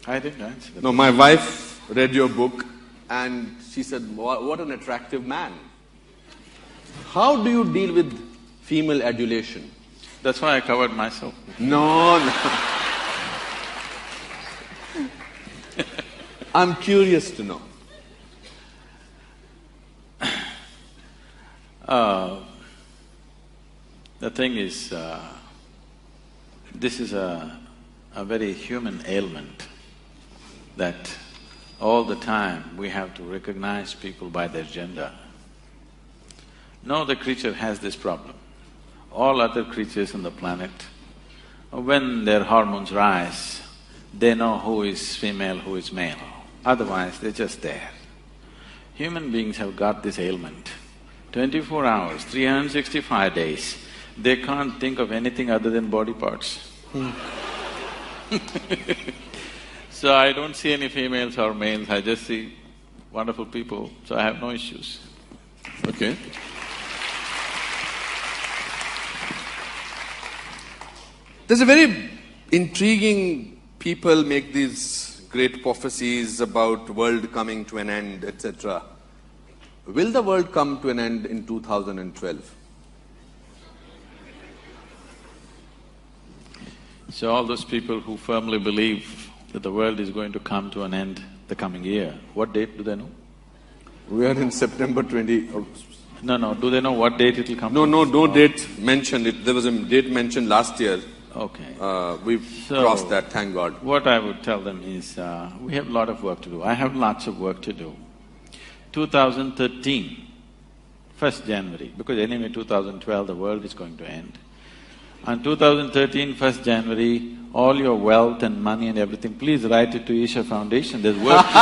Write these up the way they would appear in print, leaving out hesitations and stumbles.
I didn't answer that. No, my wife read your book and she said, what an attractive man. How do you deal with female adulation? That's why I covered myself. No. I'm curious to know. The thing is, this is a very human ailment that all the time we have to recognize people by their gender. No other creature has this problem. All other creatures on the planet, when their hormones rise, they know who is female, who is male. Otherwise, they're just there. Human beings have got this ailment. 24 hours, 365 days, they can't think of anything other than body parts. So I don't see any females or males, I just see wonderful people, so I have no issues. Okay. There's a very intriguing… people make these great prophecies about world coming to an end, etc. Will the world come to an end in 2012? So all those people who firmly believe that the world is going to come to an end the coming year, what date do they know? We are in September 20… No, do they know what date it will come? No date mentioned. There was a date mentioned last year. Okay. We've crossed that, thank God. What I would tell them is, we have a lot of work to do. I have lots of work to do. 2013, 1st January, because anyway 2012 the world is going to end. On 2013, 1st January, all your wealth and money and everything, please write it to Isha Foundation, there's work to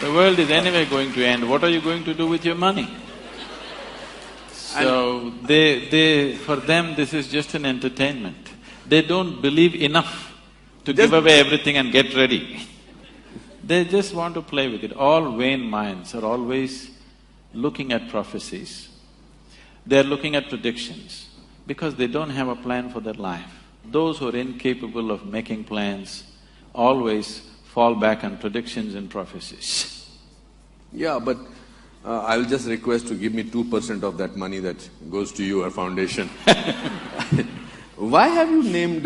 do. The world is anyway going to end, what are you going to do with your money? So for them this is just an entertainment. They don't believe enough to give away everything and get ready. They just want to play with it. All vain minds are always looking at prophecies. They're looking at predictions because they don't have a plan for their life. Those who are incapable of making plans always fall back on predictions and prophecies. Yeah, but I'll just request to give me 2% of that money that goes to your foundation. Why have you named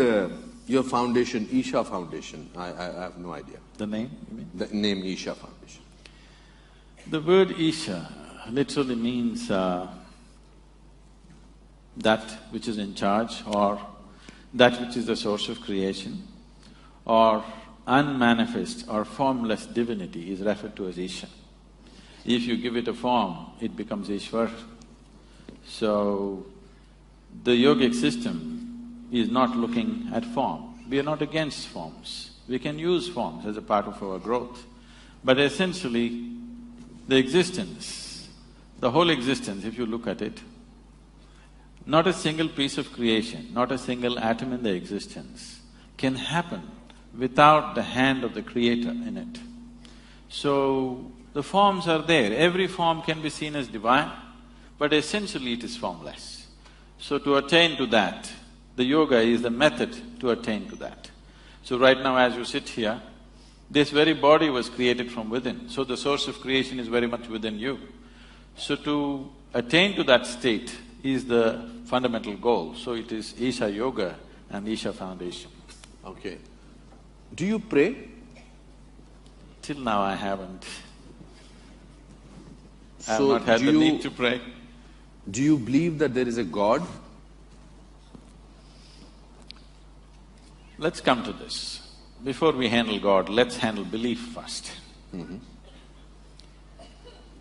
your foundation Isha Foundation? I have no idea. The name, you mean? The name Isha Foundation. The word Isha literally means that which is in charge, or that which is the source of creation, or unmanifest or formless divinity is referred to as Isha. If you give it a form, it becomes Ishwar. So, the yogic system is not looking at form. We are not against forms. We can use forms as a part of our growth. But essentially, the existence, the whole existence, if you look at it, not a single piece of creation, not a single atom in the existence can happen without the hand of the Creator in it. So, the forms are there. Every form can be seen as divine, but essentially it is formless. So to attain to that, the yoga is the method to attain to that. So right now as you sit here, this very body was created from within, so the source of creation is very much within you. So to attain to that state is the fundamental goal, so it is Isha Yoga and Isha Foundation. Okay. Do you pray? Till now I haven't. I have So not had the need to pray. Do you believe that there is a God? Let's come to this. Before we handle God, let's handle belief first.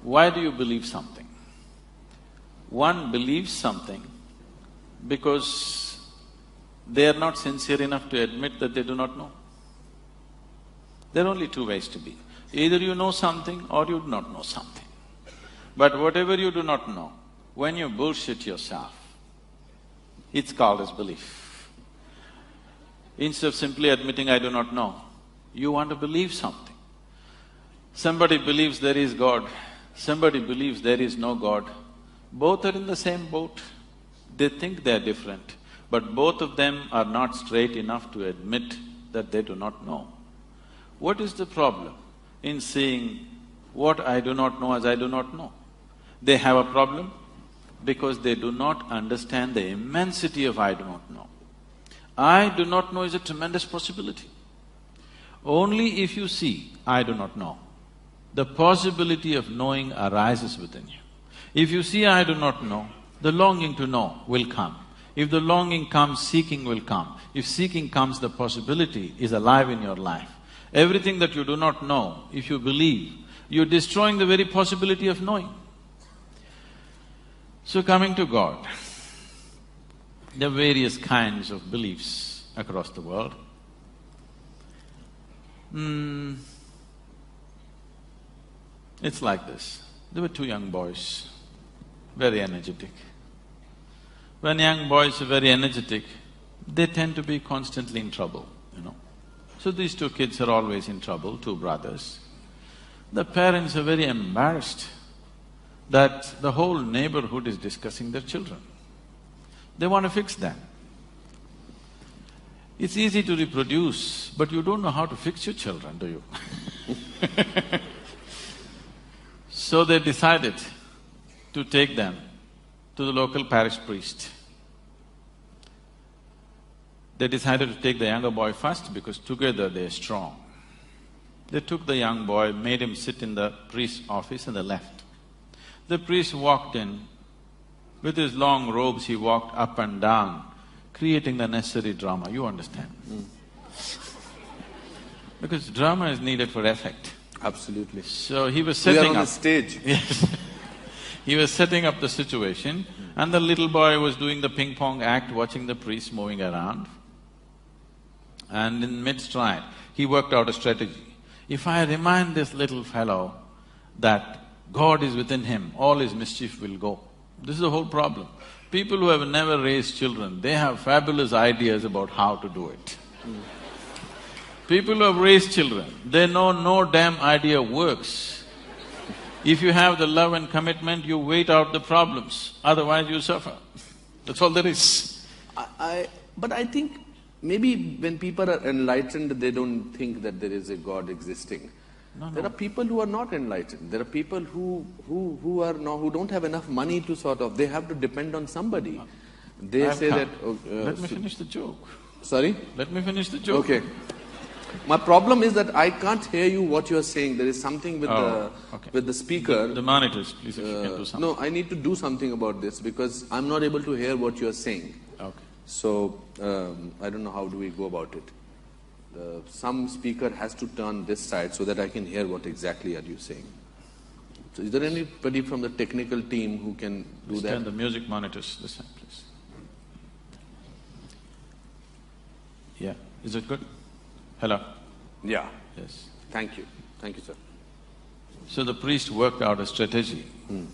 Why do you believe something? One believes something because they are not sincere enough to admit that they do not know. There are only two ways to be. Either you know something or you do not know something. But whatever you do not know, when you bullshit yourself, it's called as belief. Instead of simply admitting, I do not know, you want to believe something. Somebody believes there is God, somebody believes there is no God. Both are in the same boat. They think they're different, but both of them are not straight enough to admit that they do not know. What is the problem in seeing what I do not know as I do not know? They have a problem because they do not understand the immensity of I do not know. I do not know is a tremendous possibility. Only if you see I do not know, the possibility of knowing arises within you. If you see I do not know, the longing to know will come. If the longing comes, seeking will come. If seeking comes, the possibility is alive in your life. Everything that you do not know, if you believe, you're destroying the very possibility of knowing. So coming to God, there are various kinds of beliefs across the world. It's like this. There were two young boys, very energetic. When young boys are very energetic, they tend to be constantly in trouble, you know. So these two kids are always in trouble, two brothers. The parents are very embarrassed that the whole neighborhood is discussing their children. They want to fix them. It's easy to reproduce, but you don't know how to fix your children, do you? So they decided to take them to the local parish priest. They decided to take the younger boy first because together they're strong. They took the young boy, made him sit in the priest's office and they left. The priest walked in. With his long robes, he walked up and down, creating the necessary drama, you understand? Because drama is needed for effect. Absolutely. So he was setting up… We are on the stage. Yes. He was setting up the situation and the little boy was doing the ping-pong act, watching the priest moving around. And in mid-stride, he worked out a strategy. If I remind this little fellow that God is within him, all his mischief will go. This is the whole problem. People who have never raised children, they have fabulous ideas about how to do it. People who have raised children, they know no damn idea works. If you have the love and commitment, you wait out the problems, otherwise you suffer. That's all there is. But I think maybe when people are enlightened, they don't think that there is a God existing. There are people who are not enlightened. There are people who don't have enough money to sort of… they have to depend on somebody. They say that… Let me finish the joke. Sorry? Let me finish the joke. Okay. My problem is that I can't hear you what you are saying. There is something with with the speaker. The monitors, please, if you can do something. No, I need to do something about this because I'm not able to hear what you are saying. Okay. So, I don't know how do we go about it. Some speaker has to turn this side so that I can hear what exactly are you saying. So is there anybody from the technical team who can do that? Turn the music monitors this side, please. Yeah, is it good? Hello? Yeah. Yes. Thank you. Thank you, sir. So the priest worked out a strategy,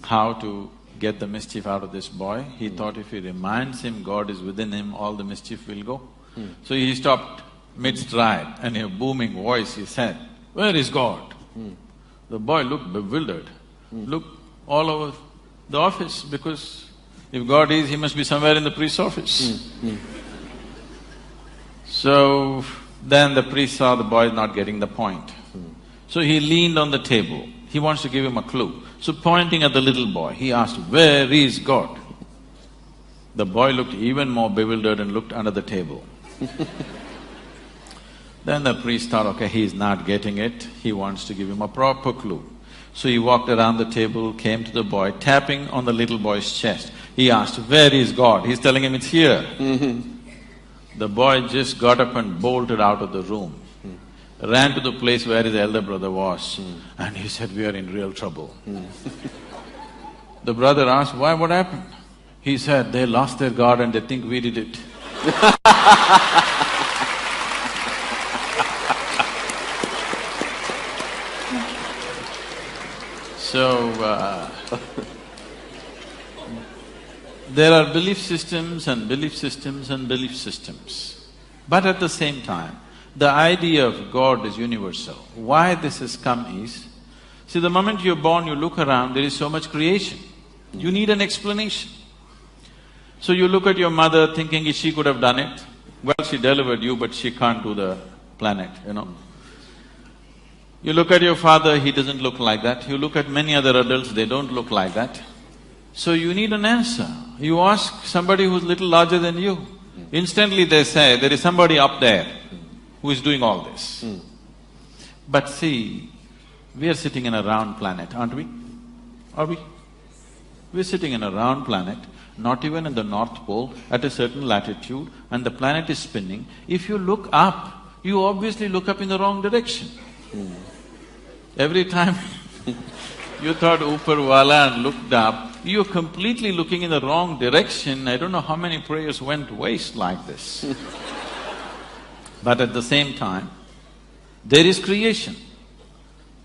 how to get the mischief out of this boy. He thought if he reminds him God is within him, all the mischief will go. So he stopped mid-stride and in a booming voice he said, "Where is God?" The boy looked bewildered, looked all over the office because if God is, he must be somewhere in the priest's office. So then the priest saw the boy not getting the point. So he leaned on the table. He wants to give him a clue. So pointing at the little boy, he asked, "Where is God?" The boy looked even more bewildered and looked under the table. Then the priest thought, okay, he's not getting it, he wants to give him a proper clue. So he walked around the table, came to the boy, tapping on the little boy's chest. He asked, "Where is God?" He's telling him it's here. The boy just got up and bolted out of the room, ran to the place where his elder brother was, and he said, "We are in real trouble." The brother asked, "Why, what happened?" He said, "They lost their God and they think we did it." So, there are belief systems and belief systems and belief systems. But at the same time, the idea of God is universal. Why this has come is, see, the moment you're born, you look around, there is so much creation. You need an explanation. So you look at your mother thinking she could have done it. Well, she delivered you, but she can't do the planet, you know. You look at your father, he doesn't look like that. You look at many other adults, they don't look like that. So you need an answer. You ask somebody who's little larger than you. Instantly they say, there is somebody up there who is doing all this. But see, we are sitting in a round planet, aren't we? Are we? We're sitting in a round planet, not even in the North Pole, at a certain latitude, and the planet is spinning. If you look up, you obviously look up in the wrong direction. Every time you thought Upar Wala and looked up, you're completely looking in the wrong direction. I don't know how many prayers went waste like this. But at the same time, there is creation.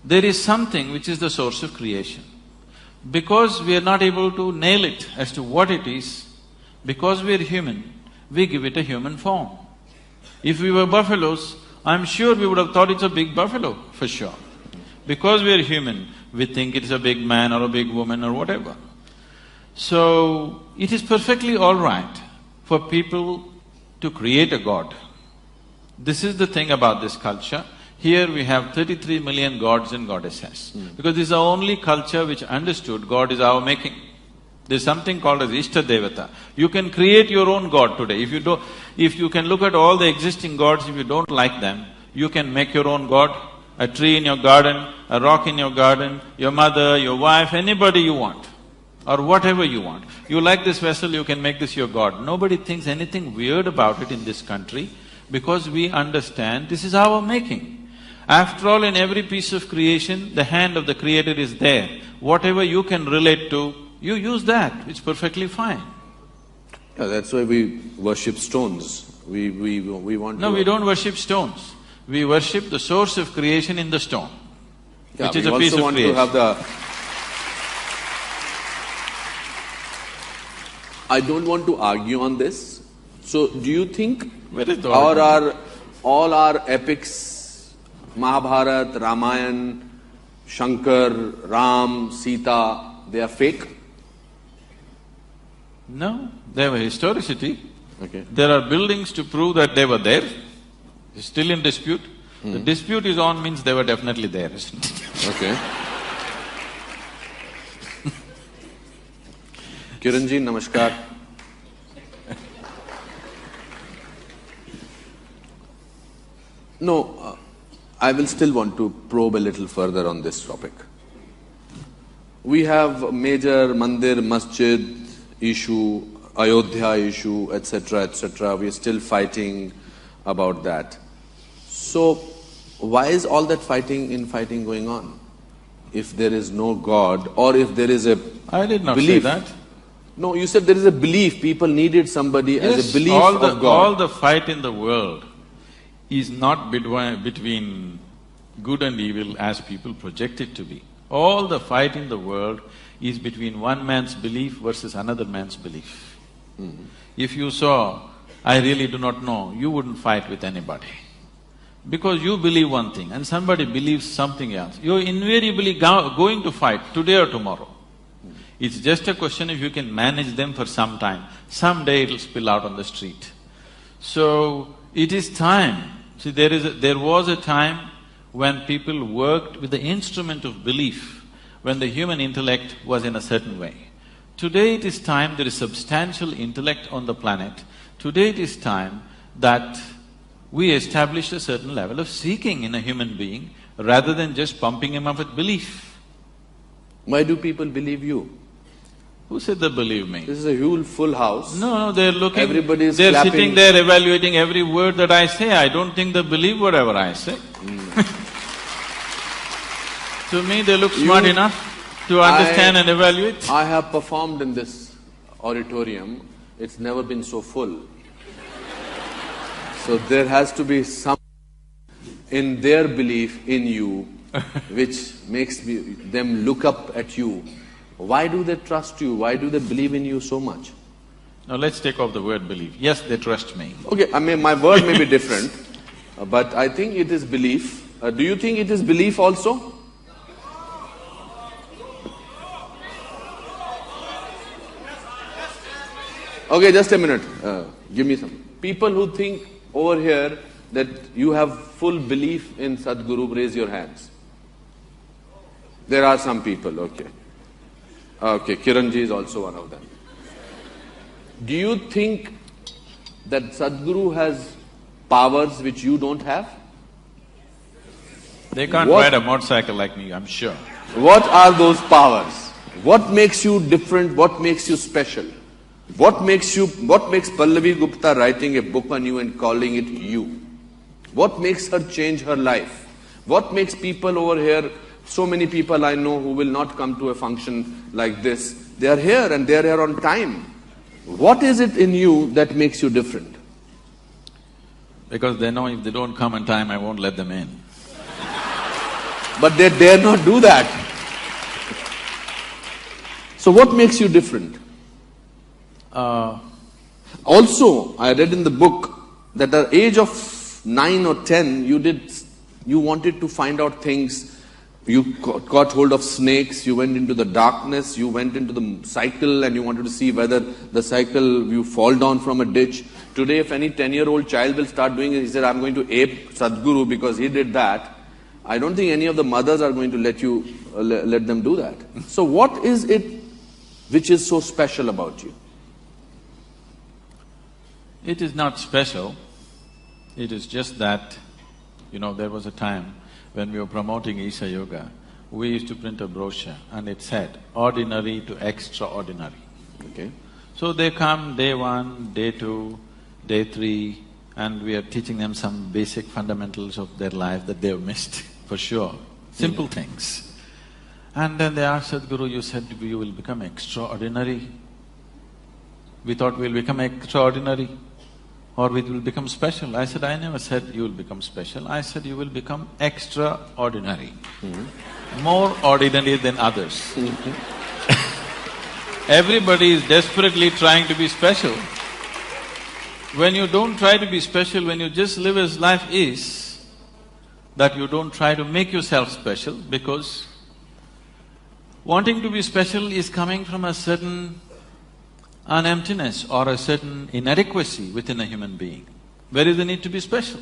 There is something which is the source of creation. Because we are not able to nail it as to what it is, because we are human, we give it a human form. If we were buffaloes, I'm sure we would have thought it's a big buffalo, for sure. Because we are human, we think it's a big man or a big woman or whatever. So, it is perfectly all right for people to create a god. This is the thing about this culture. Here we have 33 million gods and goddesses. Because this is the only culture which understood God is our making. There's something called as Ishta Devata. You can create your own god today. If you can look at all the existing gods, if you don't like them, you can make your own god. A tree in your garden, a rock in your garden, your mother, your wife, anybody you want, or whatever you want. You like this vessel, you can make this your god. Nobody thinks anything weird about it in this country because we understand this is our making. After all, in every piece of creation, the hand of the Creator is there. Whatever you can relate to, you use that, it's perfectly fine. Yeah, that's why we worship stones. We want No, we don't worship stones. We worship the source of creation in the stone, which is a piece of creation. We also want to have the… I don't want to argue on this. So, do you think all our epics, Mahabharata, Ramayana, Shankar, Ram, Sita, they are fake? No, they have a historicity. Okay. There are buildings to prove that they were there. It's still in dispute. The dispute is on means they were definitely there, isn't it? Okay. Kiranji, namaskar. No, I will still want to probe a little further on this topic. We have major mandir, masjid issue, Ayodhya issue, etc., etc. We are still fighting about that. So, why is all that fighting going on? If there is no God, or if there is a I did not belief. say that. No, you said there is a belief, people needed somebody as a belief of God. All the fight in the world is not between good and evil as people project it to be. All the fight in the world is between one man's belief versus another man's belief. If you saw, I really do not know, you wouldn't fight with anybody. Because you believe one thing and somebody believes something else, you're invariably going to fight today or tomorrow. It's just a question if you can manage them for some time. Someday it'll spill out on the street. So, it is time. See, there was a time when people worked with the instrument of belief, when the human intellect was in a certain way. Today it is time, there is substantial intellect on the planet. Today it is time that we establish a certain level of seeking in a human being rather than just pumping him up with belief. Why do people believe you? Who said they believe me? This is a huge full house. No, they're looking… Everybody is they're clapping. sitting there evaluating every word that I say. I don't think they believe whatever I say. To me, they look smart enough to understand and evaluate. I have performed in this auditorium. It's never been so full. So there has to be some in their belief in you which makes them look up at you. Why do they trust you? Why do they believe in you so much? Now let's take off the word belief. Yes, they trust me. Okay, I mean my word may be different, but I think it is belief. Do you think it is belief also? Okay, just a minute. Give me some. People who think over here that you have full belief in Sadhguru, raise your hands. There are some people, okay. Okay, Kiranji is also one of them. Do you think that Sadhguru has powers which you don't have? They can't ride a motorcycle like me, I'm sure. What are those powers? What makes you different? What makes you special? What makes Pallavi Gupta writing a book on you and calling it you? What makes her change her life? What makes people over here, so many people I know who will not come to a function like this, they are here and they are here on time. What is it in you that makes you different? Because they know if they don't come on time, I won't let them in. But they dare not do that. So what makes you different? Also, I read in the book that at the age of 9 or 10, you wanted to find out things. You caught hold of snakes, you went into the darkness, you went into the cycle and you wanted to see whether the cycle, you fall down from a ditch. Today, if any 10-year-old child will start doing it, he said, I'm going to ape Sadhguru because he did that. I don't think any of the mothers are going to let them do that. So what is it which is so special about you? It is not special. It is just that, there was a time when we were promoting Isha Yoga, we used to print a brochure and it said, ordinary to extraordinary. Okay. So they come day 1, day 2, day 3, and we are teaching them some basic fundamentals of their life that they've missed, for sure. Simple things. And then they asked, Sadhguru, you said you will become extraordinary. We thought we'll become extraordinary or we will become special. I said, I never said you will become special. I said you will become extraordinary. More ordinary than others. Everybody is desperately trying to be special. When you don't try to be special, when you just live as life is, that you don't try to make yourself special, because wanting to be special is coming from a certain an emptiness or a certain inadequacy within a human being. Where is the need to be special?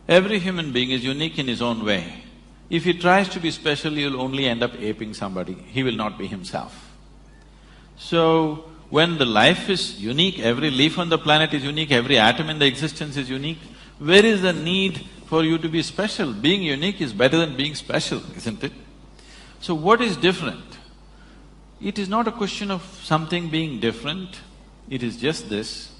Every human being is unique in his own way. If he tries to be special, he'll only end up aping somebody, he will not be himself. So, when the life is unique, every leaf on the planet is unique, every atom in the existence is unique, where is the need for you to be special? Being unique is better than being special, isn't it? So what is different? It is not a question of something being different, it is just this.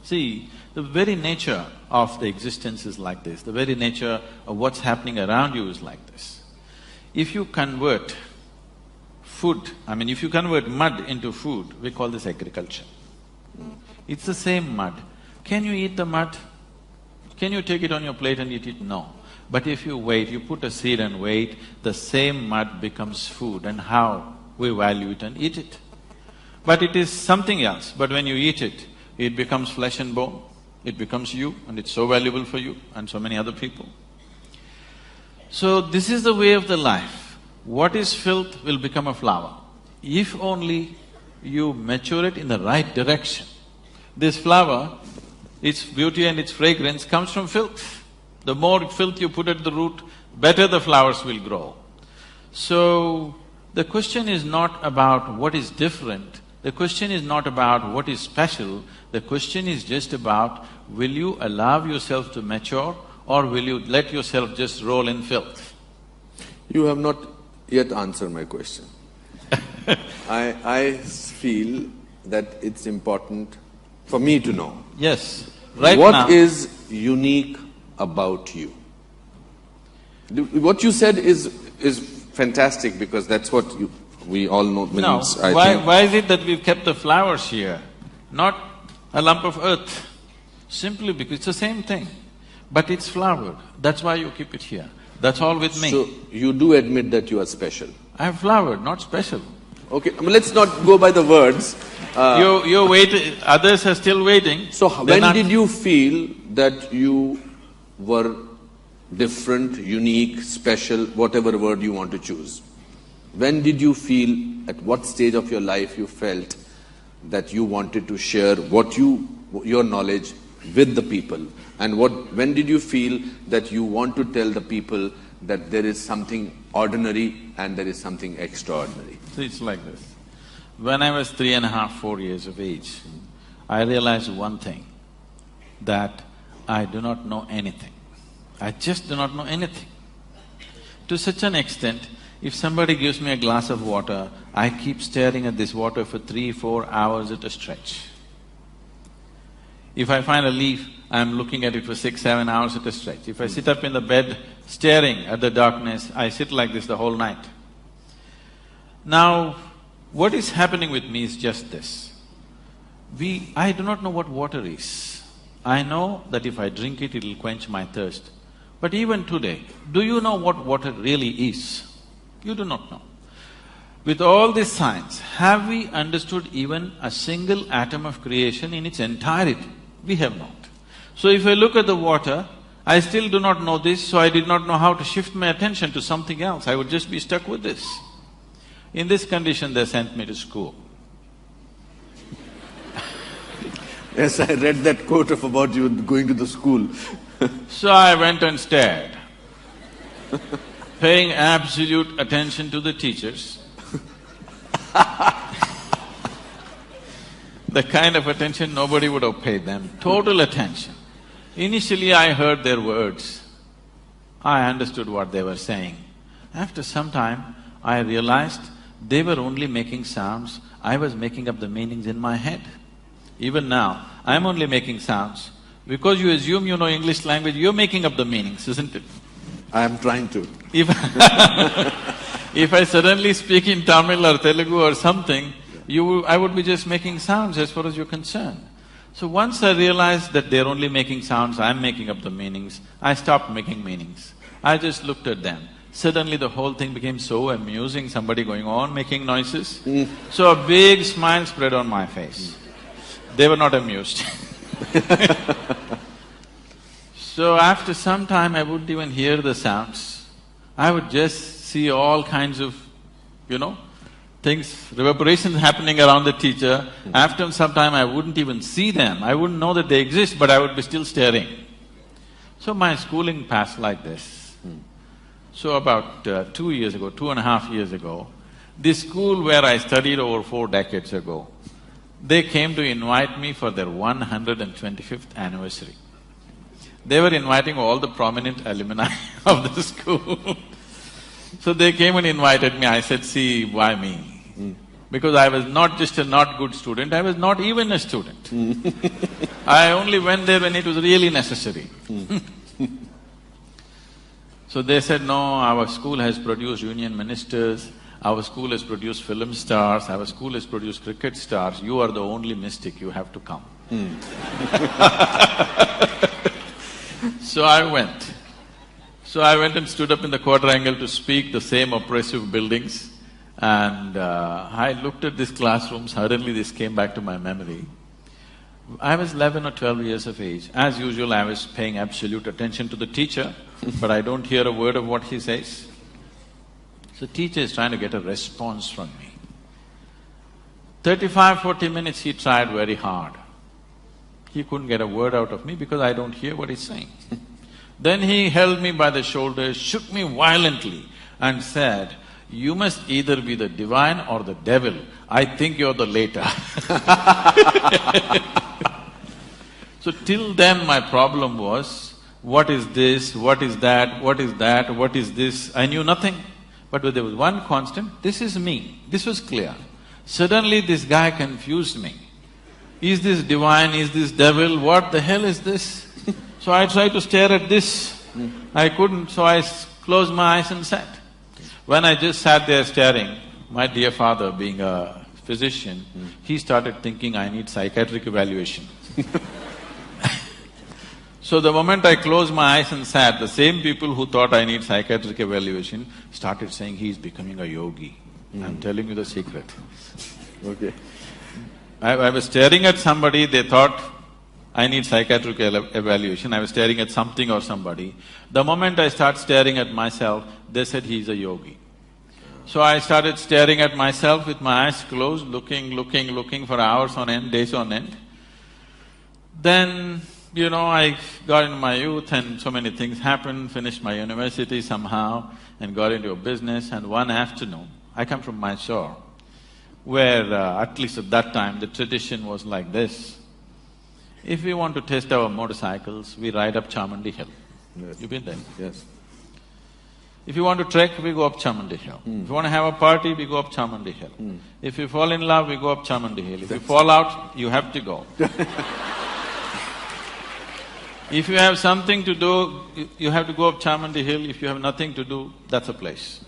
See, the very nature of the existence is like this, the very nature of what's happening around you is like this. If you convert if you convert mud into food, we call this agriculture. It's the same mud. Can you eat the mud? Can you take it on your plate and eat it? No. But if you wait, you put a seed and wait, the same mud becomes food, and how we value it and eat it. But it is something else, but when you eat it, it becomes flesh and bone, it becomes you, and it's so valuable for you and so many other people. So this is the way of the life. What is filth will become a flower, if only you mature it in the right direction. This flower, its beauty and its fragrance comes from filth. The more filth you put at the root, better the flowers will grow. So, the question is not about what is different, the question is not about what is special, the question is just about, will you allow yourself to mature or will you let yourself just roll in filth? You have not yet answered my question. I feel that it's important for me to know. Yes, right now. What is unique about you? What you said is fantastic, because that's what we all know means. No, why is it that we've kept the flowers here, not a lump of earth? Simply because it's the same thing, but it's flowered, that's why you keep it here. That's all with me. So, you do admit that you are special? I have flowered, not special. Okay, let's not go by the words. You're waiting, others are still waiting. So, when did you feel that you were different, unique, special, whatever word you want to choose? When did you feel at what stage of your life you felt that you wanted to share your knowledge with the people? And when did you feel that you want to tell the people that there is something ordinary and there is something extraordinary? So it's like this. When I was 3.5, 4 years of age, I realized one thing, that I do not know anything. I just do not know anything. To such an extent, if somebody gives me a glass of water, I keep staring at this water for 3-4 hours at a stretch. If I find a leaf, I'm looking at it for 6-7 hours at a stretch. If I sit up in the bed staring at the darkness, I sit like this the whole night. Now, what is happening with me is just this. I do not know what water is. I know that if I drink it, it'll quench my thirst. But even today, do you know what water really is? You do not know. With all this science, have we understood even a single atom of creation in its entirety? We have not. So if I look at the water, I still do not know this, so I did not know how to shift my attention to something else. I would just be stuck with this. In this condition, they sent me to school. Yes, I read that quote about you going to the school. So I went and stared, paying absolute attention to the teachers. The kind of attention nobody would have paid them, total attention. Initially I heard their words, I understood what they were saying. After some time, I realized they were only making sounds, I was making up the meanings in my head. Even now, I'm only making sounds. Because you assume you know English language, you're making up the meanings, isn't it? I am trying to. If I suddenly speak in Tamil or Telugu or something, I would be just making sounds as far as you're concerned. So once I realized that they're only making sounds, I'm making up the meanings, I stopped making meanings. I just looked at them. Suddenly the whole thing became so amusing, somebody going on making noises. So a big smile spread on my face. They were not amused. So after some time, I wouldn't even hear the sounds. I would just see all kinds of, things, reverberations happening around the teacher. After some time, I wouldn't even see them. I wouldn't know that they exist, but I would be still staring. So my schooling passed like this. So about 2 years ago, 2.5 years ago, this school where I studied over 4 decades ago, they came to invite me for their 125th anniversary. They were inviting all the prominent alumni of the school. So they came and invited me. I said, see, why me? Because I was not just a not good student, I was not even a student. I only went there when it was really necessary. So they said, no, our school has produced union ministers, our school has produced film stars, our school has produced cricket stars, you are the only mystic, you have to come. So I went. So I went and stood up in the quadrangle to speak the same oppressive buildings, and I looked at this classroom, suddenly this came back to my memory. I was 11 or 12 years of age. As usual, I was paying absolute attention to the teacher, but I don't hear a word of what he says. So teacher is trying to get a response from me. 35-40 minutes he tried very hard. He couldn't get a word out of me because I don't hear what he's saying. Then he held me by the shoulders, shook me violently and said, you must either be the divine or the devil. I think you're the later. So till then my problem was, what is this, what is that, what is that, what is this? I knew nothing. But there was one constant, this is me. This was clear. Suddenly this guy confused me. Is this divine, is this devil, what the hell is this? So I tried to stare at this. I couldn't, so I closed my eyes and sat. When I just sat there staring, my dear father, being a physician, he started thinking I need psychiatric evaluation. So the moment I closed my eyes and sat, the same people who thought I need psychiatric evaluation started saying he's becoming a yogi. I'm telling you the secret. Okay. I was staring at somebody, they thought I need psychiatric evaluation, I was staring at something or somebody. The moment I start staring at myself, they said he's a yogi. So I started staring at myself with my eyes closed, looking for hours on end, days on end. Then, I got into my youth and so many things happened, finished my university somehow and got into a business, and one afternoon, I come from Mysore, where at least at that time the tradition was like this. If we want to test our motorcycles, we ride up Chamandi Hill. Yes. You've been there? Yes. If you want to trek, we go up Chamandi Hill. If you want to have a party, we go up Chamandi Hill. If you fall in love, we go up Chamandi Hill. If you fall out, you have to go. If you have something to do, you have to go up Chamandi Hill. If you have nothing to do, that's a place.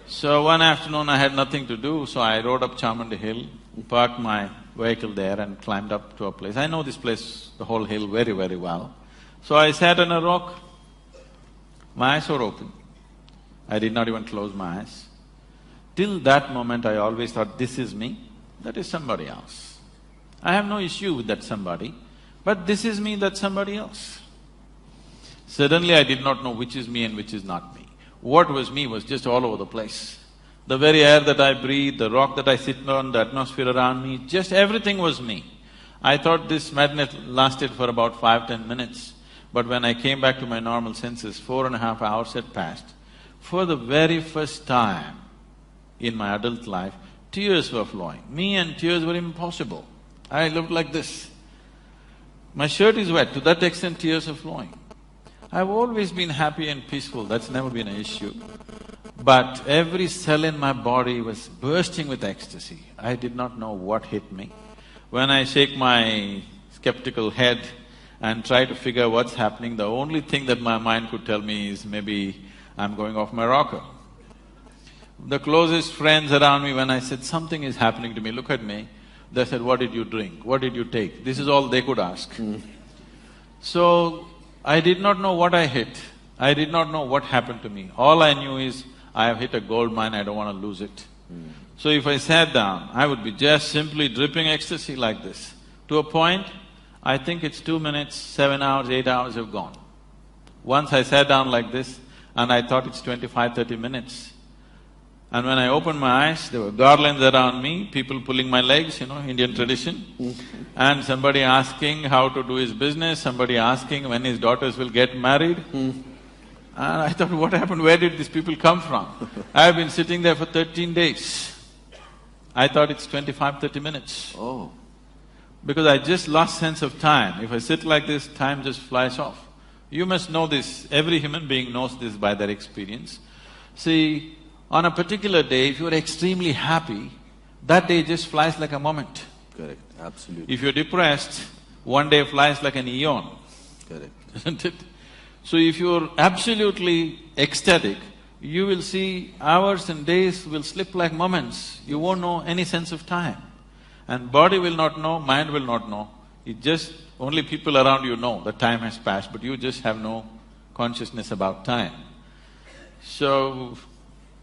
So one afternoon I had nothing to do, so I rode up Chamandi Hill, parked my vehicle there and climbed up to a place. I know this place, the whole hill very, very well. So I sat on a rock, my eyes were open. I did not even close my eyes. Till that moment I always thought, this is me, that is somebody else. I have no issue with that somebody, but this is me, that's somebody else. Suddenly I did not know which is me and which is not me. What was me was just all over the place. The very air that I breathe, the rock that I sit on, the atmosphere around me, just everything was me. I thought this madness lasted for about 5–10 minutes, but when I came back to my normal senses, 4.5 hours had passed. For the very first time in my adult life, tears were flowing. Me and tears were impossible. I looked like this. My shirt is wet, to that extent tears are flowing. I've always been happy and peaceful, that's never been an issue. But every cell in my body was bursting with ecstasy. I did not know what hit me. When I shake my skeptical head and try to figure what's happening, the only thing that my mind could tell me is maybe I'm going off my rocker. The closest friends around me, when I said something is happening to me, look at me, they said, what did you drink? What did you take? This is all they could ask. So, I did not know what I hit. I did not know what happened to me. All I knew is, I have hit a gold mine, I don't want to lose it. So if I sat down, I would be just simply dripping ecstasy like this. To a point, I think it's 2 minutes, 7 hours, 8 hours have gone. Once I sat down like this, and I thought it's 25–30 minutes. And when I opened my eyes, there were garlands around me, people pulling my legs, Indian tradition. And somebody asking how to do his business, somebody asking when his daughters will get married. And I thought, what happened? Where did these people come from? I have been sitting there for 13 days. I thought it's 25–30 minutes. Oh. Because I just lost sense of time. If I sit like this, time just flies off. You must know this, every human being knows this by their experience. See, on a particular day, if you're extremely happy, that day just flies like a moment. Correct, absolutely. If you're depressed, one day flies like an eon. Correct. Isn't it? So if you're absolutely ecstatic, you will see hours and days will slip like moments. You won't know any sense of time. And body will not know, mind will not know. It just… only people around you know that time has passed, but you just have no consciousness about time. So,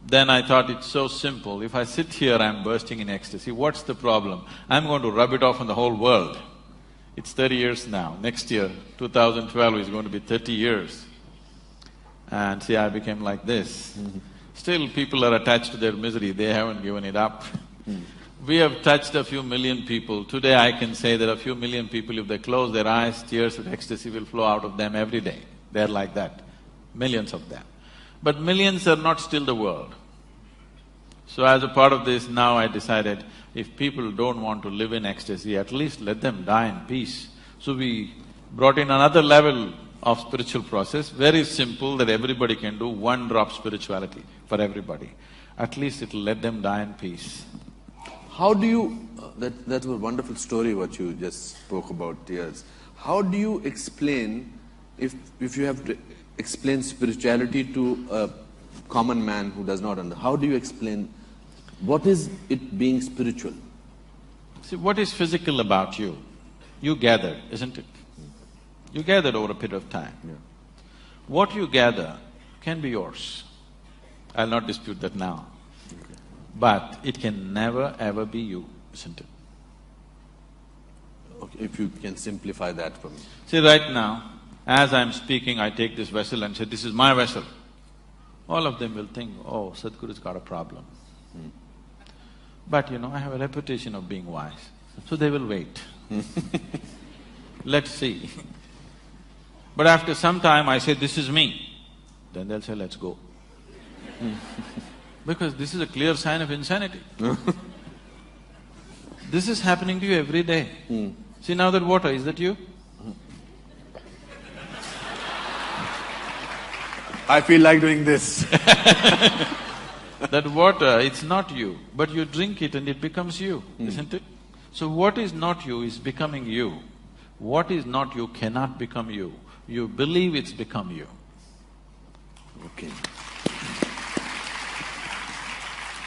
then I thought it's so simple. If I sit here, I'm bursting in ecstasy. What's the problem? I'm going to rub it off on the whole world. It's 30 years now. Next year, 2012 is going to be 30 years. And see, I became like this. Still, people are attached to their misery, they haven't given it up. We have touched a few million people. Today I can say that a few million people, if they close their eyes, tears of ecstasy will flow out of them every day. They're like that, millions of them. But millions are not still the world. So as a part of this, now I decided, if people don't want to live in ecstasy, at least let them die in peace. So we brought in another level of spiritual process, very simple, that everybody can do, one drop spirituality for everybody. At least it'll let them die in peace. How do you… that was a wonderful story what you just spoke about, tears. How do you explain, if you have to explain spirituality to a common man who does not understand, how do you explain what is it being spiritual? See, what is physical about you? You gathered, isn't it? You gathered over a period of time. Yeah. What you gather can be yours. I'll not dispute that now. Okay. But it can never ever be you, isn't it? Okay, if you can simplify that for me. See, right now, as I'm speaking, I take this vessel and say, this is my vessel. all of them will think, oh, Sadhguru's got a problem. But I have a reputation of being wise, so they will wait. Let's see. But after some time I say, this is me, then they'll say, let's go. Because this is a clear sign of insanity. This is happening to you every day. See now that water, is that you? I feel like doing this. That water, it's not you, but you drink it and it becomes you, isn't it? So what is not you is becoming you. What is not you cannot become you. You believe it's become you. Okay.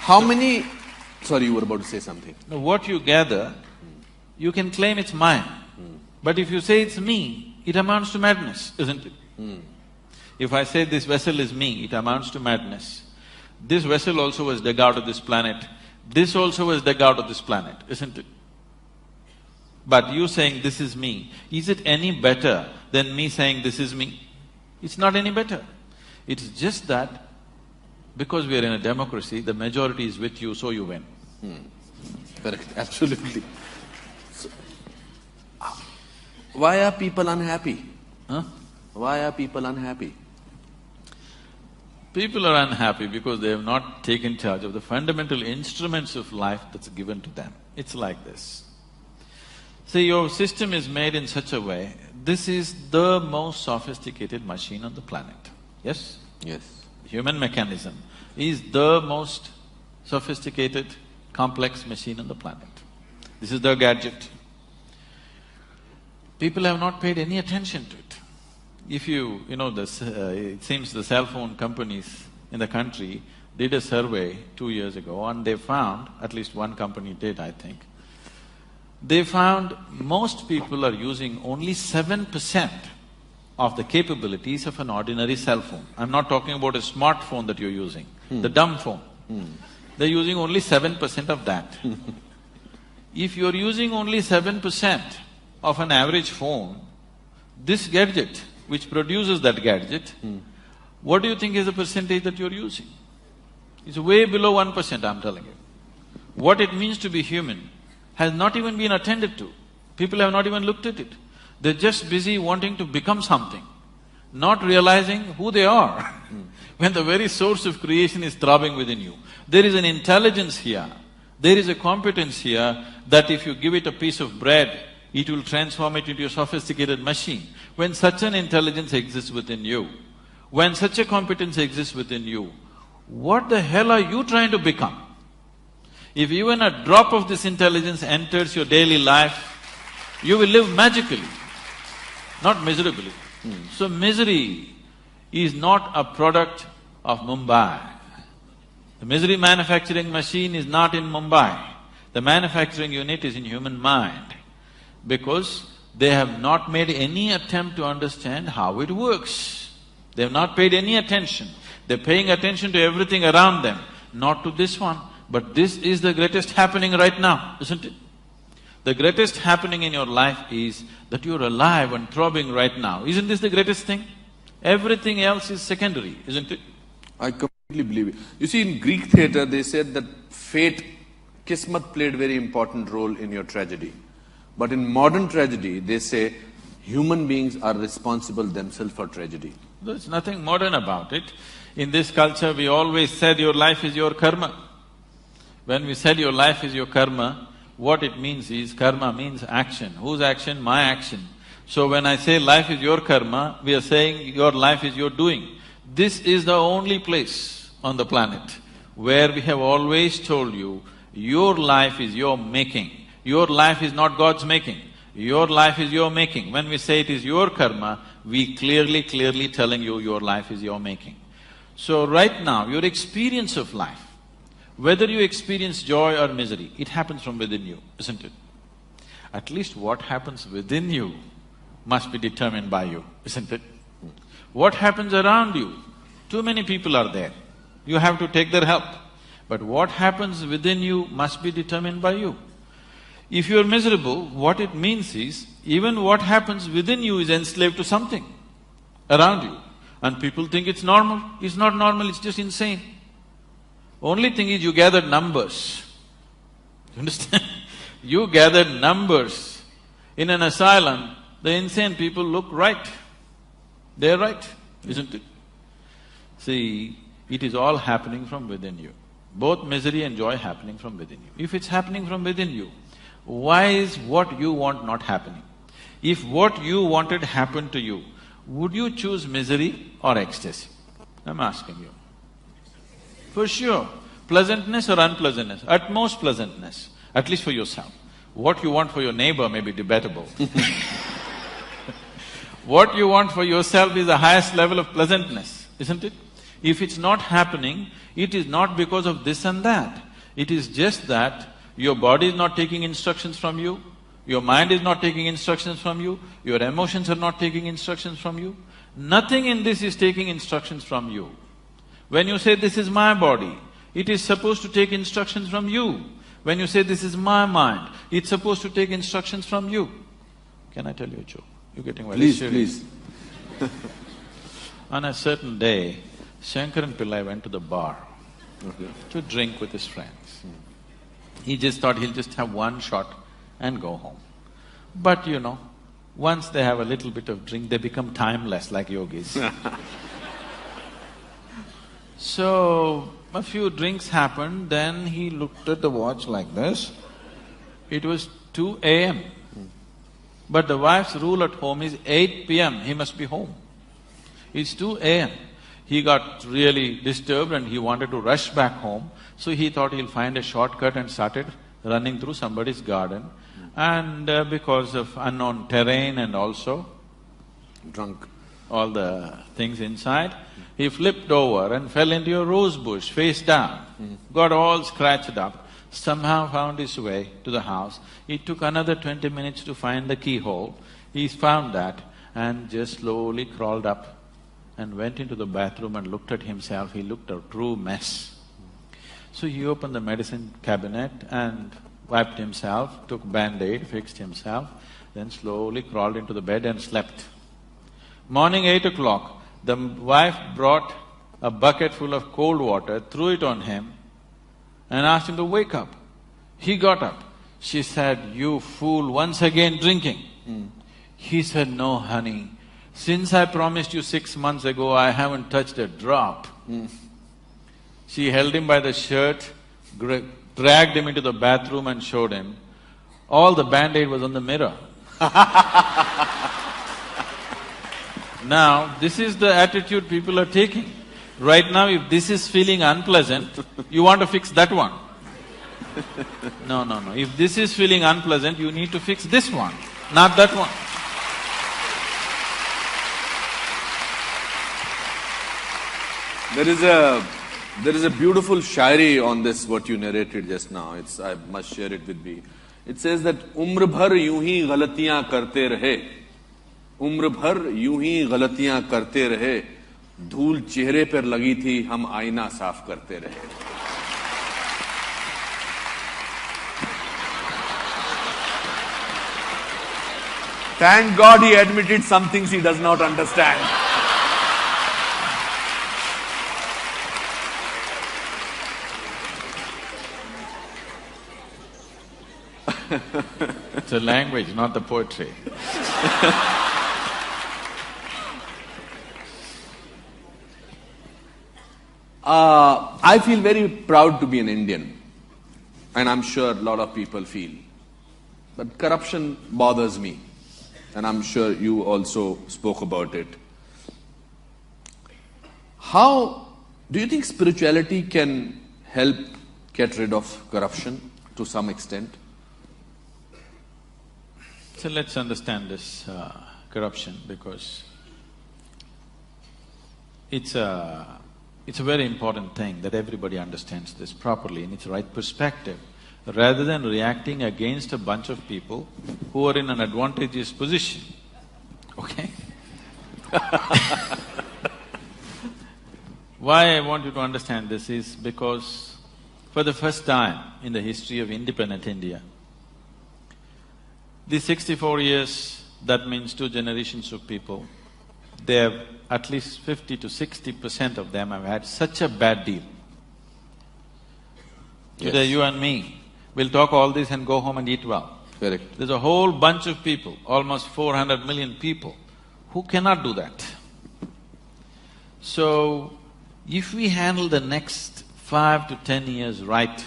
How many… Sorry, you were about to say something. Now what you gather, you can claim it's mine. But if you say it's me, it amounts to madness, isn't it? If I say this vessel is me, it amounts to madness. This vessel also was dug out of this planet, this also was dug out of this planet, isn't it? But you saying this is me, is it any better than me saying this is me? It's not any better. It's just that because we are in a democracy, the majority is with you, so you win. Correct, absolutely. So, why are people unhappy? Why are people unhappy? People are unhappy because they have not taken charge of the fundamental instruments of life that's given to them. It's like this. See, your system is made in such a way, this is the most sophisticated machine on the planet, yes? Yes. Human mechanism is the most sophisticated, complex machine on the planet. This is the gadget. People have not paid any attention to it. If it seems the cell phone companies in the country did a survey 2 years ago and they found, at least one company did, I think, they found most people are using only 7% of the capabilities of an ordinary cell phone. I'm not talking about a smartphone that you're using, the dumb phone. They're using only 7% of that. If you're using only 7% of an average phone, this gadget, which produces that gadget, what do you think is the percentage that you're using? It's way below 1%, I'm telling you. What it means to be human has not even been attended to. People have not even looked at it. They're just busy wanting to become something, not realizing who they are. When the very source of creation is throbbing within you, there is an intelligence here, there is a competence here that if you give it a piece of bread, it will transform it into a sophisticated machine. When such an intelligence exists within you, when such a competence exists within you, what the hell are you trying to become? If even a drop of this intelligence enters your daily life, you will live magically, not miserably. So misery is not a product of Mumbai. The misery manufacturing machine is not in Mumbai. The manufacturing unit is in human mind, because they have not made any attempt to understand how it works. They have not paid any attention. They're paying attention to everything around them, not to this one. But this is the greatest happening right now, isn't it? The greatest happening in your life is that you're alive and throbbing right now. Isn't this the greatest thing? Everything else is secondary, isn't it? I completely believe it. You see, in Greek theatre, they said that fate, Kismat played a very important role in your tragedy. But in modern tragedy, they say human beings are responsible themselves for tragedy. There's nothing modern about it. In this culture, we always said your life is your karma. When we said your life is your karma, what it means is, karma means action. Whose action? My action. So when I say life is your karma, we are saying your life is your doing. This is the only place on the planet where we have always told you, your life is your making. Your life is not God's making. Your life is your making. When we say it is your karma, we clearly telling you your life is your making. So right now, your experience of life, whether you experience joy or misery, it happens from within you, isn't it? At least what happens within you must be determined by you, isn't it? What happens around you? Too many people are there. You have to take their help. But what happens within you must be determined by you. If you are miserable, what it means is, even what happens within you is enslaved to something around you. And people think it's normal. It's not normal, it's just insane. Only thing is you gathered numbers. You understand? You gathered numbers. In an asylum, the insane people look right. They're right, isn't it? See, it is all happening from within you. Both misery and joy happening from within you. If it's happening from within you, why is what you want not happening? If what you wanted happened to you, would you choose misery or ecstasy? I'm asking you. For sure. Pleasantness or unpleasantness? At most pleasantness, at least for yourself. What you want for your neighbor may be debatable. What you want for yourself is the highest level of pleasantness, isn't it? If it's not happening, it is not because of this and that. It is just that your body is not taking instructions from you, your mind is not taking instructions from you, your emotions are not taking instructions from you. Nothing in this is taking instructions from you. When you say, this is my body, it is supposed to take instructions from you. When you say, this is my mind, it's supposed to take instructions from you. Can I tell you a joke? You're getting very serious. Please. On a certain day, Shankaran Pillai went to the bar Okay. to drink with his friends. He just thought he'll just have one shot and go home. But you know, once they have a little bit of drink, they become timeless like yogis. So, a few drinks happened, then he looked at the watch like this. It was 2 a.m. But the wife's rule at home is 8 p.m., he must be home. It's 2 a.m. He got really disturbed and he wanted to rush back home, so he thought he'll find a shortcut and started running through somebody's garden. And because of unknown terrain and also Drunk. all the things inside, he flipped over and fell into a rose bush, face down, got all scratched up, somehow found his way to the house. It took another 20 minutes to find the keyhole. He found that and just slowly crawled up and went into the bathroom and looked at himself. He looked a true mess. So he opened the medicine cabinet and wiped himself, took Band-Aid, fixed himself, then slowly crawled into the bed and slept. Morning 8 o'clock, the wife brought a bucket full of cold water, threw it on him and asked him to wake up. He got up. She said, "You fool, once again drinking." He said, "No, honey, since I promised you 6 months ago, I haven't touched a drop." She held him by the shirt, dragged him into the bathroom and showed him. All the Band-Aid was on the mirror. Now, this is the attitude people are taking. Right now, if this is feeling unpleasant, you want to fix that one. No. If this is feeling unpleasant, you need to fix this one, not that one. There is a beautiful shairi on this, what you narrated just now. I must share it with me. It says that umr bhar यूं ही गलतियां करते रहे, उम्र भर यूं ही गलतियां करते रहे, धूल चेहरे पर लगी थी, हम आईना साफ करते रहे. Thank God he admitted some things he does not understand. It's a language, not the poetry. I feel very proud to be an Indian, and I'm sure a lot of people feel. But corruption bothers me, and I'm sure you also spoke about it. How do you think spirituality can help get rid of corruption to some extent? So let's understand this corruption, because it's a very important thing that everybody understands this properly in its right perspective, rather than reacting against a bunch of people who are in an advantageous position, okay? Why I want you to understand this is because for the first time in the history of independent India, these 64 years, that means 2 generations of people, they have at least 50 to 60% of them have had such a bad deal. Today you and me will talk all this and go home and eat well. Correct. There's a whole bunch of people, almost 400 million people, who cannot do that. So, if we handle the next 5 to 10 years right,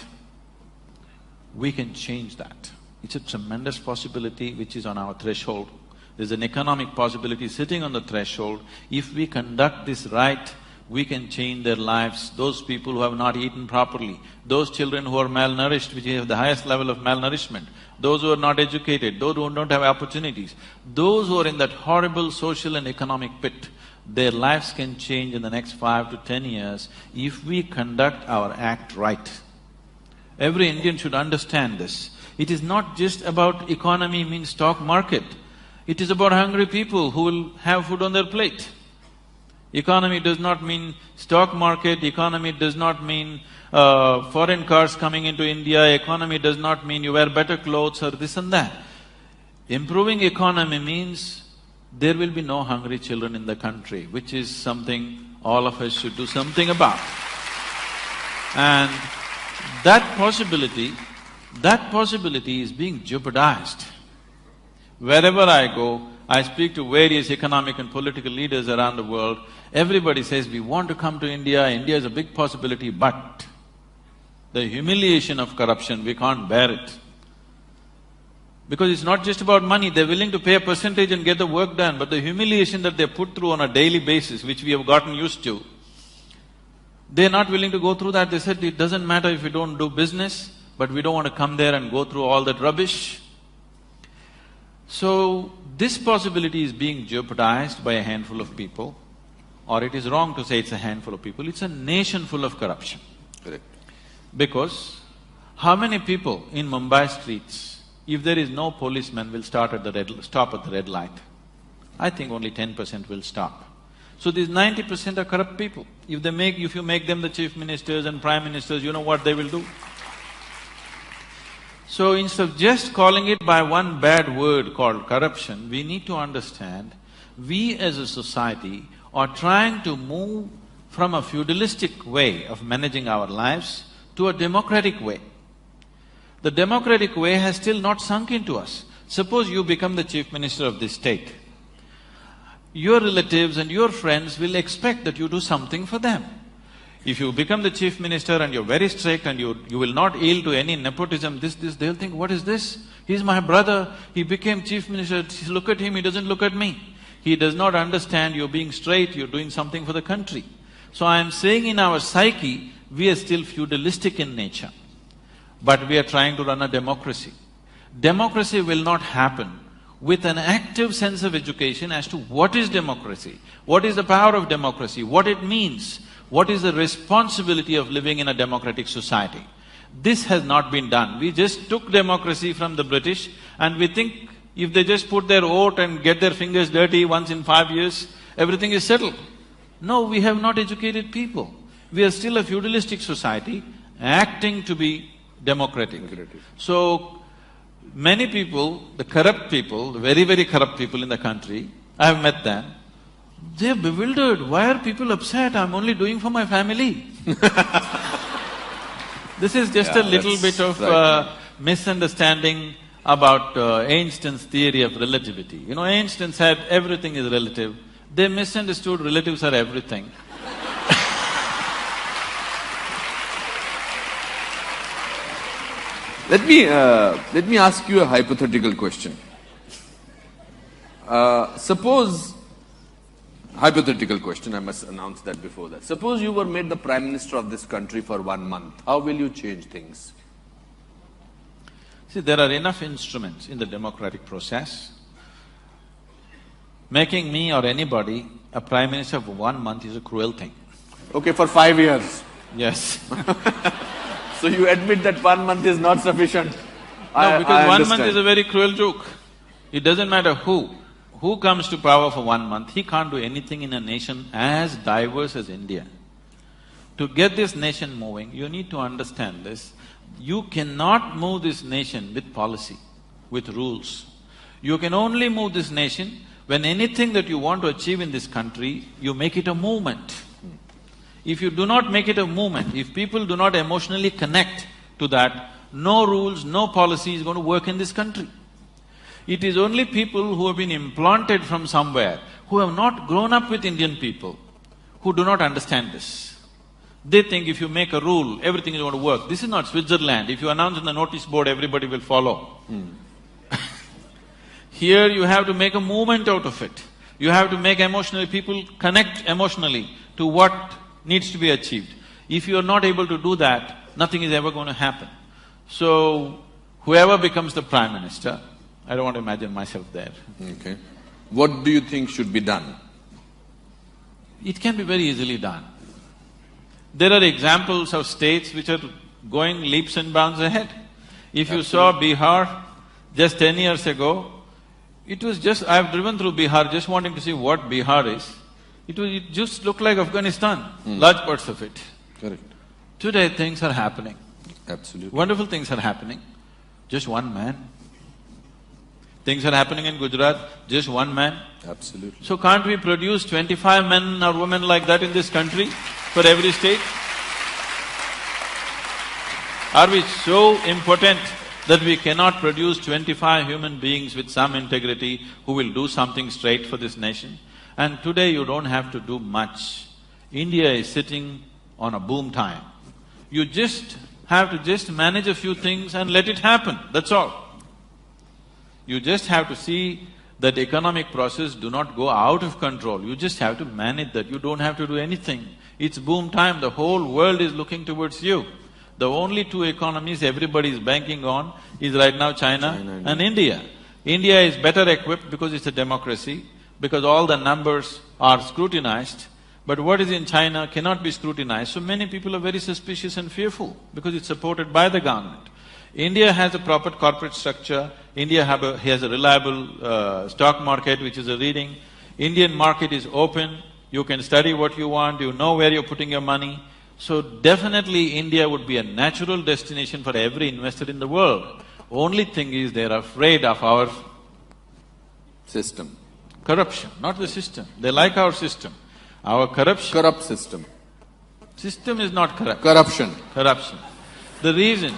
we can change that. It's a tremendous possibility which is on our threshold. There's an economic possibility sitting on the threshold. If we conduct this right, we can change their lives. Those people who have not eaten properly, those children who are malnourished, which have the highest level of malnourishment, those who are not educated, those who don't have opportunities, those who are in that horrible social and economic pit, their lives can change in the next 5 to 10 years if we conduct our act right. Every Indian should understand this. It is not just about economy means stock market. It is about hungry people who will have food on their plate. Economy does not mean stock market, economy does not mean foreign cars coming into India, economy does not mean you wear better clothes or this and that. Improving economy means there will be no hungry children in the country, which is something all of us should do something about. And that possibility is being jeopardized. Wherever I go, I speak to various economic and political leaders around the world, everybody says, we want to come to India, India is a big possibility, but the humiliation of corruption, we can't bear it. Because it's not just about money, they're willing to pay a percentage and get the work done, but the humiliation that they put through on a daily basis, which we have gotten used to, they're not willing to go through that. They said, it doesn't matter if we don't do business, but we don't want to come there and go through all that rubbish. So, this possibility is being jeopardized by a handful of people, or it is wrong to say it's a handful of people, it's a nation full of corruption. Correct. Because how many people in Mumbai streets, if there is no policeman, will stop at the red light? I think only 10% will stop. So these 90% are corrupt people. If you make them the chief ministers and prime ministers, you know what they will do? So instead of just calling it by one bad word called corruption, we need to understand, we as a society are trying to move from a feudalistic way of managing our lives to a democratic way. The democratic way has still not sunk into us. Suppose you become the chief minister of this state. Your relatives and your friends will expect that you do something for them. If you become the chief minister and you're very strict and you will not yield to any nepotism, they'll think, what is this? He's my brother, he became chief minister, look at him, he doesn't look at me. He does not understand you're being straight, you're doing something for the country. So I am saying in our psyche, we are still feudalistic in nature, but we are trying to run a democracy. Democracy will not happen with an active sense of education as to what is democracy, what is the power of democracy, what it means, what is the responsibility of living in a democratic society. This has not been done. We just took democracy from the British and we think if they just put their vote and get their fingers dirty once in 5 years, everything is settled. No, we have not educated people. We are still a feudalistic society acting to be democratic. So, many people, the corrupt people, the very, very corrupt people in the country, I have met them, they're bewildered. Why are people upset? I'm only doing for my family. This is just a little bit of misunderstanding about Einstein's theory of relativity. You know, Einstein said everything is relative. They misunderstood relatives are everything. Let me ask you a hypothetical question. Hypothetical question, I must announce that before that. Suppose you were made the Prime Minister of this country for 1 month, how will you change things? See, there are enough instruments in the democratic process. Making me or anybody a Prime Minister for 1 month is a cruel thing. Okay, for 5 years. Yes. So you admit that 1 month is not sufficient? No, because 1 month is a very cruel joke. It doesn't matter who comes to power for 1 month, he can't do anything in a nation as diverse as India. To get this nation moving, you need to understand this. You cannot move this nation with policy, with rules. You can only move this nation When anything that you want to achieve in this country, you make it a movement. If you do not make it a movement, if people do not emotionally connect to that, no rules, no policy is going to work in this country. It is only people who have been implanted from somewhere, who have not grown up with Indian people, who do not understand this. They think if you make a rule, everything is going to work. This is not Switzerland. If you announce on the notice board, everybody will follow. Here you have to make a movement out of it. You have to make people connect emotionally to what needs to be achieved. If you are not able to do that, nothing is ever going to happen. So, whoever becomes the Prime Minister, I don't want to imagine myself there. Okay. What do you think should be done? It can be very easily done. There are examples of states which are going leaps and bounds ahead. If you saw Bihar just 10 years ago, it was just… I've driven through Bihar just wanting to see what Bihar is. It just looked like Afghanistan, large parts of it. Correct. Today things are happening. Absolutely. Wonderful things are happening. Just one man. Things are happening in Gujarat, just one man. Absolutely. So can't we produce 25 men or women like that in this country for every state? Are we so impotent that we cannot produce 25 human beings with some integrity who will do something straight for this nation? And today you don't have to do much. India is sitting on a boom time. You just have to manage a few things and let it happen, that's all. You just have to see that economic process do not go out of control. You just have to manage that. You don't have to do anything. It's boom time, the whole world is looking towards you. The only two economies everybody is banking on is right now China and India. India is better equipped because it's a democracy, because all the numbers are scrutinized, but what is in China cannot be scrutinized, so many people are very suspicious and fearful because it's supported by the government. India has a proper corporate structure, India has a reliable stock market which is a reading, Indian market is open, you can study what you want, you know where you're putting your money. So definitely India would be a natural destination for every investor in the world. Only thing is they're afraid of our… System. Corruption, not the system. They like our system. Our corruption… Corrupt system. System is not corrupt. Corruption. Corruption. The reason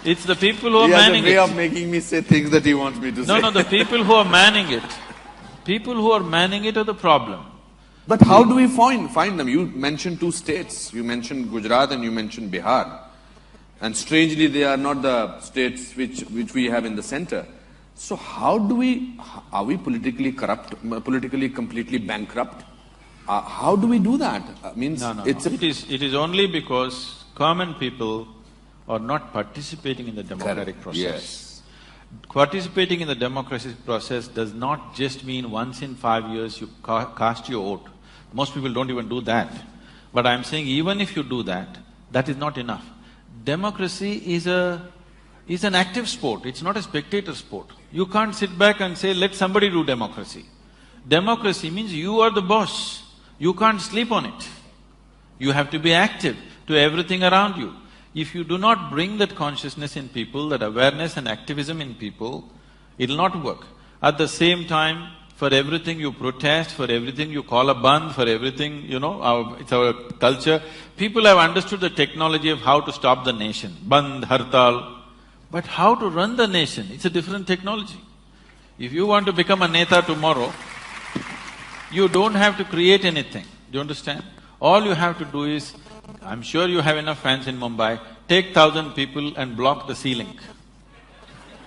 it's the people who are He has manning a way it. of making me say things that he wants me to say. No, the people who are manning it. People who are manning it are the problem. But how do we find them? You mentioned two states. You mentioned Gujarat and you mentioned Bihar. And strangely, they are not the states which we have in the center. So how do we… are we politically corrupt, politically completely bankrupt? How do we do that? No. It is only because common people are not participating in the democratic process. Yes. Participating in the democratic process does not just mean once in 5 years you cast your vote. Most people don't even do that. But I'm saying even if you do that, that is not enough. Democracy is an active sport, it's not a spectator sport. You can't sit back and say, let somebody do democracy. Democracy means you are the boss, you can't sleep on it. You have to be active to everything around you. If you do not bring that consciousness in people, that awareness and activism in people, it'll not work. At the same time, for everything you protest, for everything you call a bandh, for everything, it's our culture. People have understood the technology of how to stop the nation, bandh, hartal. But how to run the nation, it's a different technology. If you want to become a neta tomorrow, you don't have to create anything, do you understand? All you have to do is, I'm sure you have enough fans in Mumbai, take 1,000 people and block the ceiling.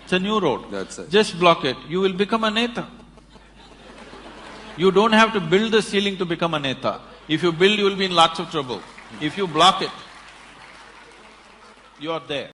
It's a new road. That's it. Just block it, you will become a neta. You don't have to build the ceiling to become a neta. If you build, you will be in lots of trouble. If you block it, you are there.